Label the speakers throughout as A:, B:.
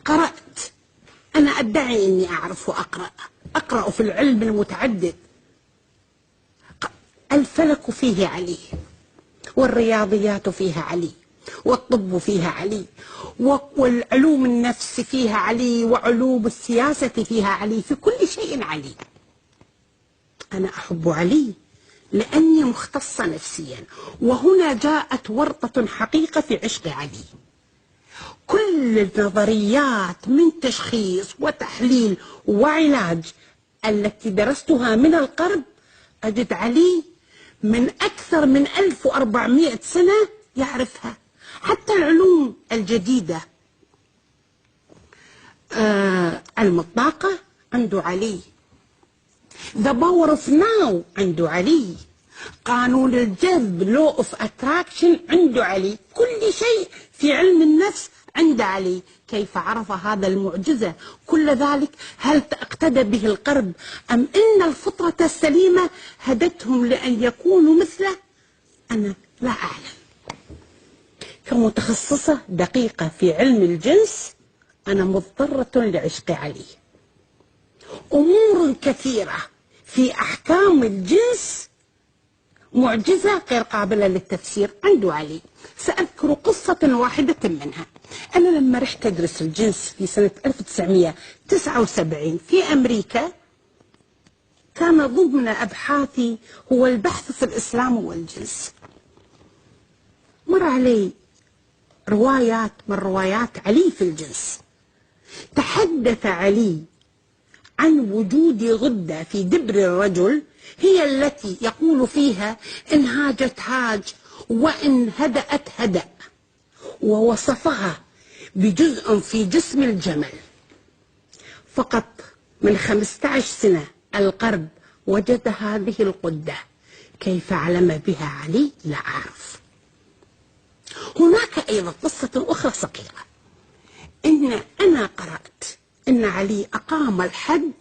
A: قرأت. أنا أدعي أني أعرف أقرأ في العلم المتعدد. الفلك فيه علي، والرياضيات فيها علي، والطب فيها علي، والعلوم النفس فيها علي، وعلوم السياسة فيها علي، في كل شيء علي. أنا أحب علي لأني مختصة نفسيا. وهنا جاءت ورطة حقيقة في عشق علي. كل النظريات من تشخيص وتحليل وعلاج التي درستها من القرب أجد علي من أكثر من 1400 سنة يعرفها. حتى العلوم الجديدة، علم الطاقة عنده علي، The Power of Now عنده علي، قانون الجذب Law of Attraction عنده علي، كل شيء في علم النفس عنده علي. كيف عرف هذا المعجزة؟ كل ذلك هل اقتدى به القرب أم إن الفطرة السليمة هدتهم لأن يكونوا مثله؟ أنا لا أعلم. كمتخصصة دقيقة في علم الجنس أنا مضطرة لعشق علي. أمور كثيرة في أحكام الجنس معجزة غير قابلة للتفسير عنده علي. سأذكر قصة واحدة منها. أنا لما رحت أدرس الجنس في سنة 1979 في أمريكا، كان ضمن أبحاثي هو البحث في الإسلام والجنس. مر علي روايات من روايات علي في الجنس. تحدث علي عن وجود غدة في دبر الرجل هي التي يقول فيها إن هاجت هاج وإن هدأت هدأ، ووصفها بجزء في جسم الجمل. فقط من 15 سنة القرب وجد هذه الغدة. كيف علم بها علي لا أعرف. هناك أيضا قصة أخرى صغيرة. أنا قرأت إن علي أقام الحد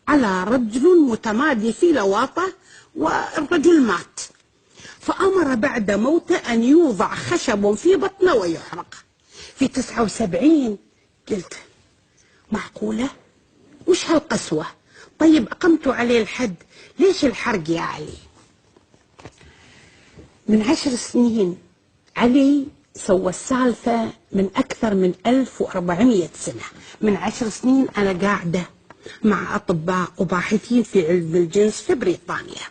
A: على رجل متمادي في لواطة، والرجل مات، فأمر بعد موته أن يوضع خشب في بطنه ويحرق. في 79 قلت معقولة؟ وش هالقسوة؟ طيب أقمت عليه الحد، ليش الحرق يا علي؟ من 10 سنين علي سوى السالفة من أكثر من 1400 سنة. من 10 سنين أنا قاعدة مع أطباء وباحثين في علم الجنس في بريطانيا،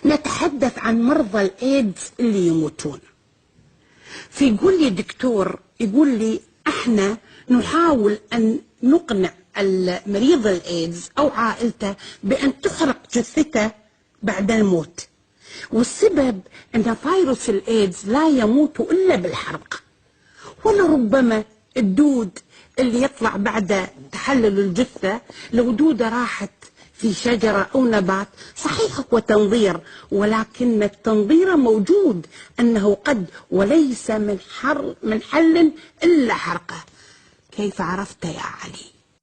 A: نتحدث عن مرضى الإيدز اللي يموتون. فيقول لي دكتور، يقول لي احنا نحاول أن نقنع المريض الإيدز أو عائلته بأن تحرق جثته بعد الموت، والسبب أن فيروس الإيدز لا يموت إلا بالحرق، ولربما الدود اللي يطلع بعد تحلل الجثة لو دودة راحت في شجرة أو نبات صحيح هو تنظير، ولكن التنظير موجود أنه قد وليس من حل إلا حرقه. كيف عرفت يا علي؟